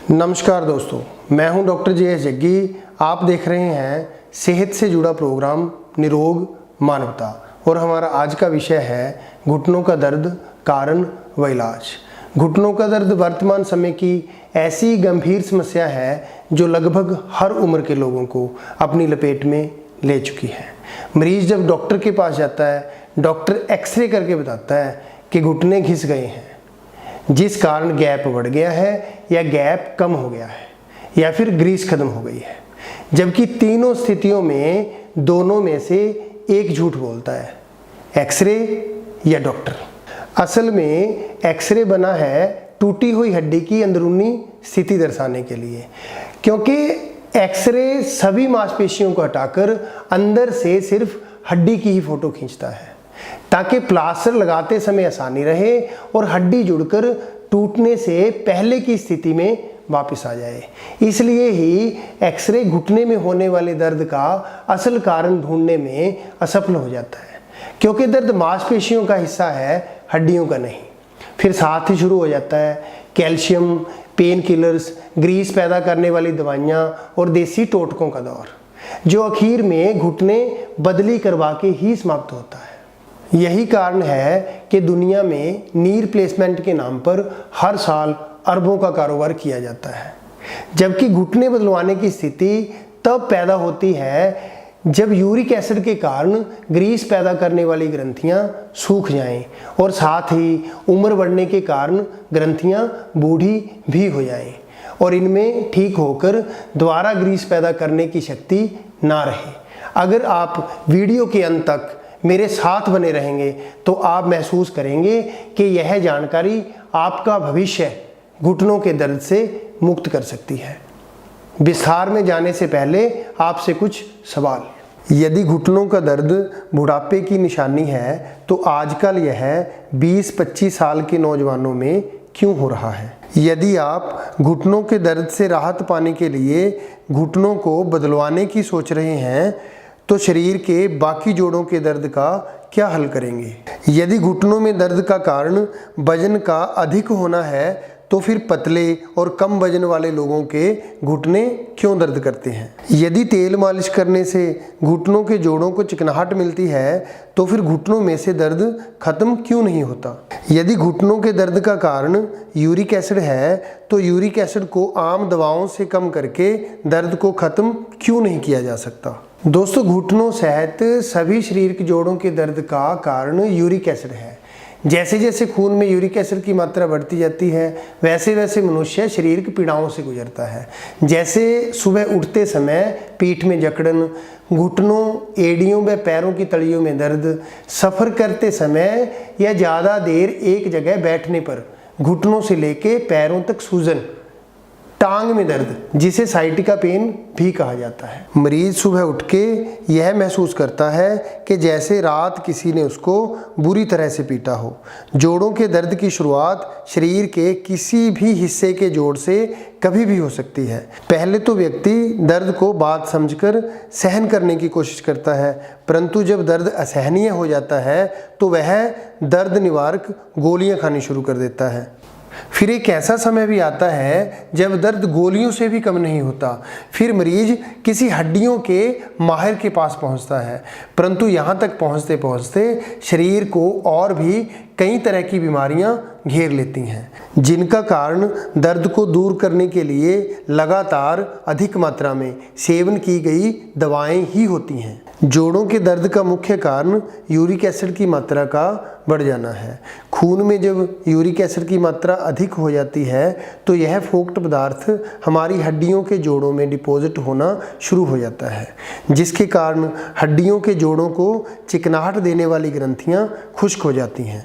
नमस्कार दोस्तों, मैं हूं डॉक्टर जे जग्गी। आप देख रहे हैं सेहत से जुड़ा प्रोग्राम निरोग मानवता और हमारा आज का विषय है घुटनों का दर्द, कारण व इलाज। घुटनों का दर्द वर्तमान समय की ऐसी गंभीर समस्या है जो लगभग हर उम्र के लोगों को अपनी लपेट में ले चुकी है। मरीज जब डॉक्टर के पास जाता है, डॉक्टर एक्सरे करके बताता है कि घुटने घिस गए हैं, जिस कारण गैप बढ़ गया है या गैप कम हो गया है या फिर ग्रीस खत्म हो गई है। जबकि तीनों स्थितियों में दोनों में से एक झूठ बोलता है, एक्सरे या डॉक्टर। असल में एक्सरे बना है टूटी हुई हड्डी की अंदरूनी स्थिति दर्शाने के लिए, क्योंकि एक्सरे सभी मांसपेशियों को हटाकर अंदर से सिर्फ हड्डी की ही फोटो खींचता है ताकि प्लास्टर लगाते समय आसानी रहे और हड्डी जुड़कर टूटने से पहले की स्थिति में वापस आ जाए। इसलिए ही एक्सरे घुटने में होने वाले दर्द का असल कारण ढूंढने में असफल हो जाता है, क्योंकि दर्द मांसपेशियों का हिस्सा है, हड्डियों का नहीं। फिर साथ ही शुरू हो जाता है कैल्शियम, पेन किलर्स, ग्रीस पैदा करने वाली दवाइयाँ और देसी टोटकों का दौर, जो आखिर में घुटने बदली करवा के ही समाप्त होता है। यही कारण है कि दुनिया में नी रिप्लेसमेंट के नाम पर हर साल अरबों का कारोबार किया जाता है, जबकि घुटने बदलवाने की स्थिति तब पैदा होती है जब यूरिक एसिड के कारण ग्रीस पैदा करने वाली ग्रंथियां सूख जाएं और साथ ही उम्र बढ़ने के कारण ग्रंथियां बूढ़ी भी हो जाएं और इनमें ठीक होकर दोबारा ग्रीस पैदा करने की शक्ति ना रहे। अगर आप वीडियो के अंत तक मेरे साथ बने रहेंगे तो आप महसूस करेंगे कि यह जानकारी आपका भविष्य घुटनों के दर्द से मुक्त कर सकती है। विस्तार में जाने से पहले आपसे कुछ सवाल। यदि घुटनों का दर्द बुढ़ापे की निशानी है तो आजकल यह 20-25 साल के नौजवानों में क्यों हो रहा है? यदि आप घुटनों के दर्द से राहत पाने के लिए घुटनों को बदलवाने की सोच रहे हैं तो शरीर के बाकी जोड़ों के दर्द का क्या हल करेंगे? यदि घुटनों में दर्द का कारण वजन का अधिक होना है तो फिर पतले और कम वजन वाले लोगों के घुटने क्यों दर्द करते हैं? यदि तेल मालिश करने से घुटनों के जोड़ों को चिकनाहट मिलती है तो फिर घुटनों में से दर्द खत्म क्यों नहीं होता? यदि घुटनों के दर्द का कारण यूरिक एसिड है तो यूरिक एसिड को आम दवाओं से कम करके दर्द को खत्म क्यों नहीं किया जा सकता? दोस्तों, घुटनों सहित सभी शरीर के जोड़ों के दर्द का कारण यूरिक एसिड है। जैसे जैसे खून में यूरिक एसिड की मात्रा बढ़ती जाती है वैसे वैसे मनुष्य शरीर की पीड़ाओं से गुजरता है। जैसे सुबह उठते समय पीठ में जकड़न, घुटनों, एड़ियों व पैरों की तलियों में दर्द, सफ़र करते समय या ज़्यादा देर एक जगह बैठने पर घुटनों से लेके पैरों तक सूजन, टांग में दर्द, जिसे साइटिका पेन भी कहा जाता है। मरीज सुबह उठ के यह महसूस करता है कि जैसे रात किसी ने उसको बुरी तरह से पीटा हो। जोड़ों के दर्द की शुरुआत शरीर के किसी भी हिस्से के जोड़ से कभी भी हो सकती है। पहले तो व्यक्ति दर्द को बात समझकर सहन करने की कोशिश करता है, परंतु जब दर्द असहनीय हो जाता है तो वह दर्द निवारक गोलियां खानी शुरू कर देता है। फिर एक ऐसा समय भी आता है जब दर्द गोलियों से भी कम नहीं होता। फिर मरीज किसी हड्डियों के माहिर के पास पहुंचता है, परंतु यहाँ तक पहुँचते पहुँचते शरीर को और भी कई तरह की बीमारियां घेर लेती हैं, जिनका कारण दर्द को दूर करने के लिए लगातार अधिक मात्रा में सेवन की गई दवाएं ही होती हैं। जोड़ों के दर्द का मुख्य कारण यूरिक एसिड की मात्रा का बढ़ जाना है। खून में जब यूरिक एसिड की मात्रा अधिक हो जाती है तो यह फोक्ट पदार्थ हमारी हड्डियों के जोड़ों में डिपॉजिट होना शुरू हो जाता है, जिसके कारण हड्डियों के जोड़ों को चिकनाहट देने वाली ग्रंथियां खुश्क हो जाती हैं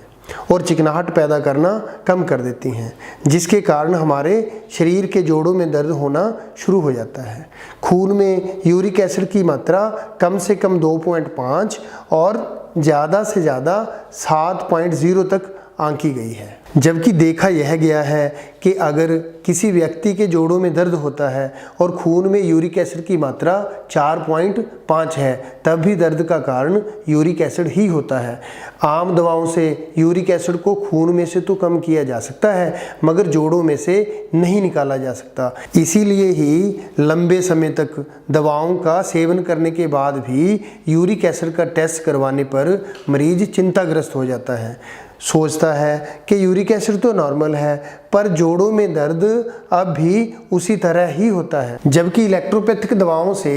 और चिकनाहट पैदा करना कम कर देती हैं, जिसके कारण हमारे शरीर के जोड़ों में दर्द होना शुरू हो जाता है। खून में यूरिक एसिड की मात्रा कम से कम 2.5 और ज़्यादा से ज़्यादा 7.0 तक आंकी गई है। जबकि देखा यह गया है कि अगर किसी व्यक्ति के जोड़ों में दर्द होता है और खून में यूरिक एसिड की मात्रा 4.5 है, तब भी दर्द का कारण यूरिक एसिड ही होता है। आम दवाओं से यूरिक एसिड को खून में से तो कम किया जा सकता है, मगर जोड़ों में से नहीं निकाला जा सकता। इसीलिए ही लंबे समय तक दवाओं का सेवन करने के बाद भी यूरिक एसिड का टेस्ट करवाने पर मरीज चिंताग्रस्त हो जाता है, सोचता है कि यूरिक एसिड तो नॉर्मल है, पर जोड़ों में दर्द अब भी उसी तरह ही होता है। जबकि इलेक्ट्रोपैथिक दवाओं से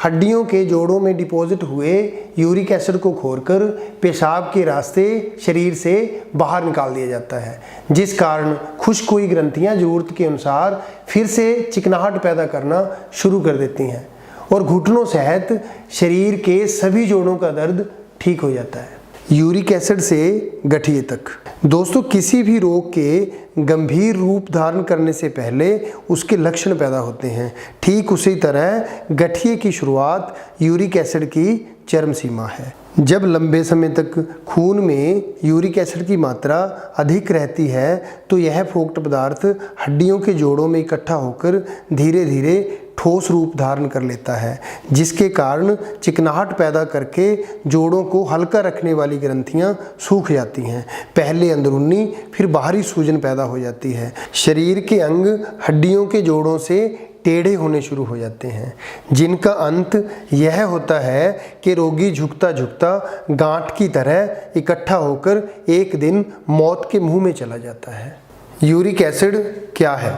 हड्डियों के जोड़ों में डिपॉजिट हुए यूरिक एसिड को खोलकर पेशाब के रास्ते शरीर से बाहर निकाल दिया जाता है, जिस कारण खुश्क हुई ग्रंथियां ज़रूरत के अनुसार फिर से चिकनाहट पैदा करना शुरू कर देती हैं और घुटनों सहित शरीर के सभी जोड़ों का दर्द ठीक हो जाता है। यूरिक एसिड से गठिए तक। दोस्तों, किसी भी रोग के गंभीर रूप धारण करने से पहले उसके लक्षण पैदा होते हैं। ठीक उसी तरह गठिए की शुरुआत यूरिक एसिड की चरम सीमा है। जब लंबे समय तक खून में यूरिक एसिड की मात्रा अधिक रहती है तो यह फोक्ट पदार्थ हड्डियों के जोड़ों में इकट्ठा होकर धीरे धीरे ठोस रूप धारण कर लेता है, जिसके कारण चिकनाहट पैदा करके जोड़ों को हल्का रखने वाली ग्रंथियां सूख जाती हैं। पहले अंदरूनी फिर बाहरी सूजन पैदा हो जाती है। शरीर के अंग हड्डियों के जोड़ों से टेढ़े होने शुरू हो जाते हैं, जिनका अंत यह होता है कि रोगी झुकता झुकता गांठ की तरह इकट्ठा होकर एक दिन मौत के मुंह में चला जाता है। यूरिक एसिड क्या है?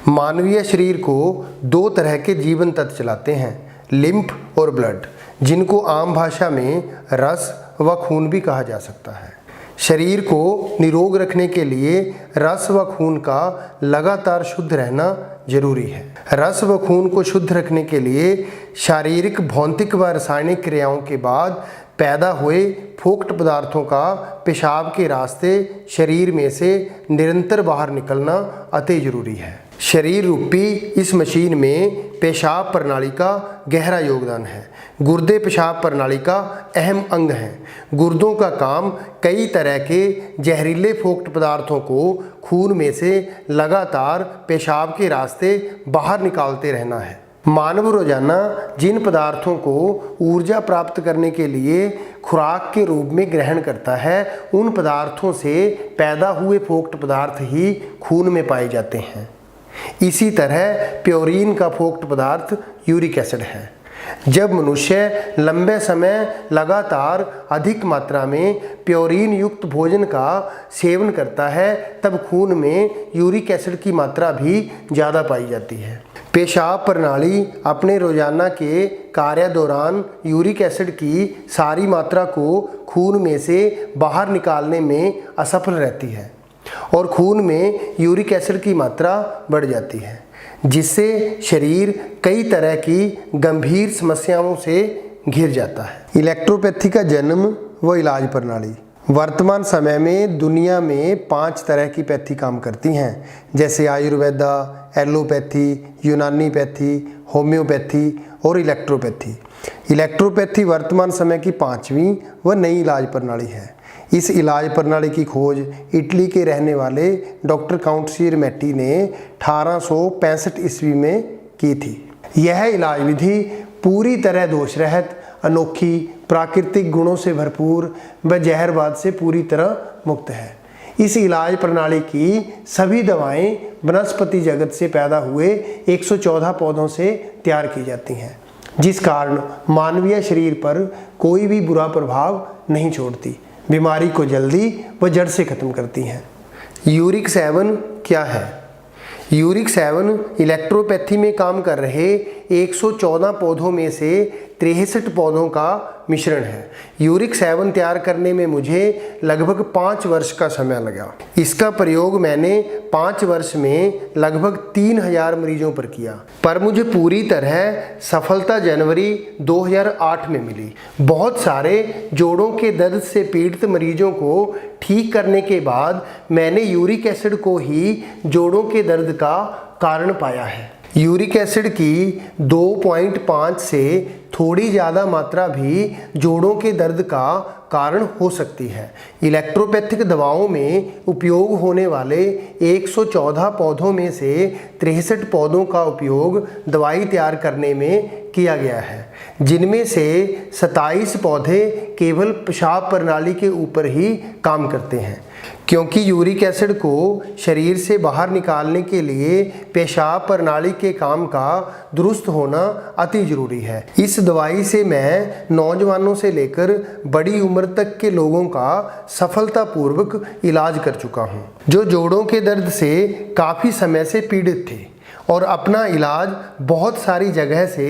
मानवीय शरीर को दो तरह के जीवन तत्व चलाते हैं, लिम्फ और ब्लड, जिनको आम भाषा में रस व खून भी कहा जा सकता है। शरीर को निरोग रखने के लिए रस व खून का लगातार शुद्ध रहना जरूरी है। रस व खून को शुद्ध रखने के लिए शारीरिक, भौतिक व रासायनिक क्रियाओं के बाद पैदा हुए फोक्ट पदार्थों का पेशाब के रास्ते शरीर में से निरंतर बाहर निकलना अति जरूरी है। शरीर रूपी इस मशीन में पेशाब प्रणाली का गहरा योगदान है। गुर्दे पेशाब प्रणाली का अहम अंग हैं। गुर्दों का काम कई तरह के जहरीले फोक्ट पदार्थों को खून में से लगातार पेशाब के रास्ते बाहर निकालते रहना है। मानव रोजाना जिन पदार्थों को ऊर्जा प्राप्त करने के लिए खुराक के रूप में ग्रहण करता है, उन पदार्थों से पैदा हुए फोक्ट पदार्थ ही खून में पाए जाते हैं। इसी तरह प्योरीन का फोक्ट पदार्थ यूरिक एसिड है। जब मनुष्य लंबे समय लगातार अधिक मात्रा में प्योरीन युक्त भोजन का सेवन करता है, तब खून में यूरिक एसिड की मात्रा भी ज़्यादा पाई जाती है। पेशाब प्रणाली अपने रोजाना के कार्य दौरान यूरिक एसिड की सारी मात्रा को खून में से बाहर निकालने में असफल रहती है और खून में यूरिक एसिड की मात्रा बढ़ जाती है, जिससे शरीर कई तरह की गंभीर समस्याओं से घिर जाता है। इलेक्ट्रोपैथी का जन्म व इलाज प्रणाली। वर्तमान समय में दुनिया में 5 तरह की पैथी काम करती हैं, जैसे आयुर्वेदा, एलोपैथी, यूनानी पैथी, होम्योपैथी और इलेक्ट्रोपैथी। इलेक्ट्रोपैथी वर्तमान समय की 5वीं व नई इलाज प्रणाली है। इस इलाज प्रणाली की खोज इटली के रहने वाले डॉक्टर काउंटसीर मैटी ने 1865 ईस्वी में की थी। यह इलाज विधि पूरी तरह दोषरहित, अनोखी, प्राकृतिक गुणों से भरपूर व जहरबाद से पूरी तरह मुक्त है। इस इलाज प्रणाली की सभी दवाएं वनस्पति जगत से पैदा हुए 114 पौधों से तैयार की जाती हैं, जिस कारण मानवीय शरीर पर कोई भी बुरा प्रभाव नहीं छोड़ती, बीमारी को जल्दी व जड़ से खत्म करती हैं। यूरिक 7 क्या है? यूरिक 7 इलेक्ट्रोपैथी में काम कर रहे 114 पौधों में से 63 पौधों का मिश्रण है। यूरिक 7 तैयार करने में मुझे लगभग 5 वर्ष का समय लगा। इसका प्रयोग मैंने 5 वर्ष में लगभग 3000 मरीजों पर किया, पर मुझे पूरी तरह सफलता जनवरी 2008 में मिली। बहुत सारे जोड़ों के दर्द से पीड़ित मरीजों को ठीक करने के बाद मैंने यूरिक एसिड को ही जोड़ों के दर्द का कारण पाया है। यूरिक एसिड की 2.5 से थोड़ी ज़्यादा मात्रा भी जोड़ों के दर्द का कारण हो सकती है। इलेक्ट्रोपैथिक दवाओं में उपयोग होने वाले 114 पौधों में से 63 पौधों का उपयोग दवाई तैयार करने में किया गया है, जिनमें से 27 पौधे केवल पेशाब प्रणाली के ऊपर ही काम करते हैं, क्योंकि यूरिक एसिड को शरीर से बाहर निकालने के लिए पेशाब प्रणाली के काम का दुरुस्त होना अति जरूरी है। इस दवाई से मैं नौजवानों से लेकर बड़ी उम्र तक के लोगों का सफलतापूर्वक इलाज कर चुका हूं, जो जोड़ों के दर्द से काफ़ी समय से पीड़ित थे और अपना इलाज बहुत सारी जगह से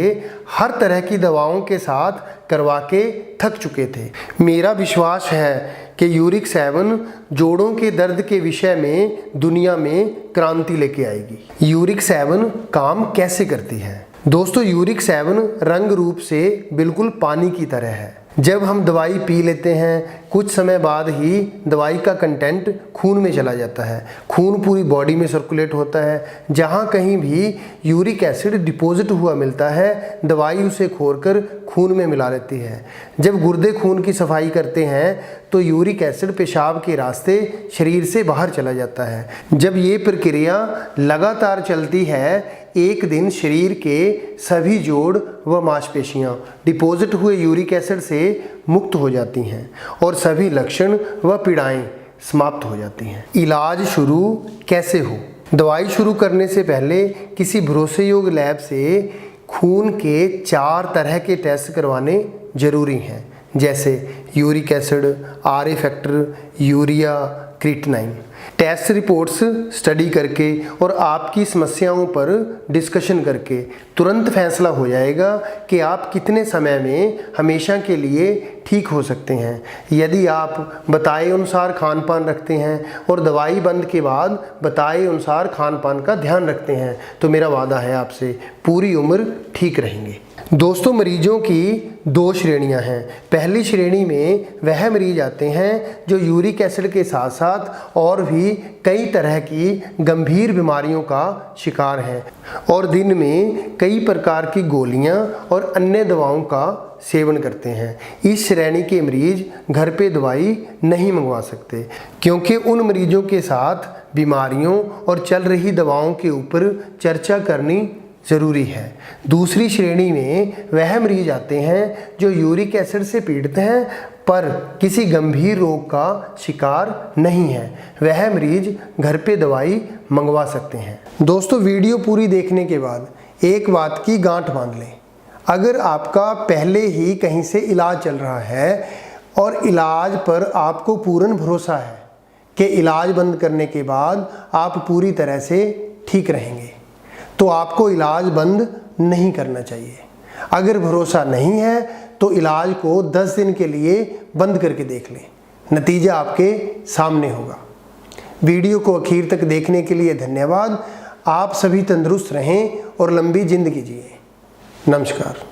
हर तरह की दवाओं के साथ करवा के थक चुके थे। मेरा विश्वास है कि यूरिक 7 जोड़ों के दर्द के विषय में दुनिया में क्रांति लेके आएगी। यूरिक 7 काम कैसे करती है? दोस्तों, यूरिक 7 रंग रूप से बिल्कुल पानी की तरह है। जब हम दवाई पी लेते हैं, कुछ समय बाद ही दवाई का कंटेंट खून में चला जाता है। खून पूरी बॉडी में सर्कुलेट होता है। जहाँ कहीं भी यूरिक एसिड डिपॉजिट हुआ मिलता है, दवाई उसे खोलकर खून में मिला लेती है। जब गुर्दे खून की सफाई करते हैं तो यूरिक एसिड पेशाब के रास्ते शरीर से बाहर चला जाता है। जब ये प्रक्रिया लगातार चलती है, एक दिन शरीर के सभी जोड़ व मांसपेशियां डिपॉजिट हुए यूरिक एसिड से मुक्त हो जाती हैं और सभी लक्षण व पीड़ाएं समाप्त हो जाती हैं। इलाज शुरू कैसे हो? दवाई शुरू करने से पहले किसी भरोसेयोग्य लैब से खून के 4 तरह के टेस्ट करवाने जरूरी हैं, जैसे uric acid, RA factor, urea, creatinine. Test reports study करके और आपकी समस्याओं पर डिस्कशन करके तुरंत फैसला हो जाएगा कि आप कितने समय में हमेशा के लिए ठीक हो सकते हैं। यदि आप बताए अनुसार खान पान रखते हैं और दवाई बंद के बाद बताए अनुसार खान पान का ध्यान रखते हैं, तो मेरा वादा है आपसे पूरी उम्र ठीक रहेंगे। दोस्तों, मरीजों की 2 श्रेणियां हैं। पहली श्रेणी में वह मरीज आते हैं जो यूरिक एसिड के साथ साथ और भी कई तरह की गंभीर बीमारियों का शिकार हैं और दिन में कई प्रकार की गोलियां और अन्य दवाओं का सेवन करते हैं। इस श्रेणी के मरीज घर पे दवाई नहीं मंगवा सकते, क्योंकि उन मरीजों के साथ बीमारियों और चल रही दवाओं के ऊपर चर्चा करनी ज़रूरी है। दूसरी श्रेणी में वह मरीज आते हैं जो यूरिक एसिड से पीड़ित हैं पर किसी गंभीर रोग का शिकार नहीं है। वह मरीज घर पे दवाई मंगवा सकते हैं। दोस्तों, वीडियो पूरी देखने के बाद एक बात की गांठ बांध लें। अगर आपका पहले ही कहीं से इलाज चल रहा है और इलाज पर आपको पूर्ण भरोसा है कि इलाज बंद करने के बाद आप पूरी तरह से ठीक रहेंगे, तो आपको इलाज बंद नहीं करना चाहिए। अगर भरोसा नहीं है तो इलाज को 10 दिन के लिए बंद करके देख लें, नतीजा आपके सामने होगा। वीडियो को आखिर तक देखने के लिए धन्यवाद। आप सभी तंदुरुस्त रहें और लंबी जिंदगी जिए। नमस्कार।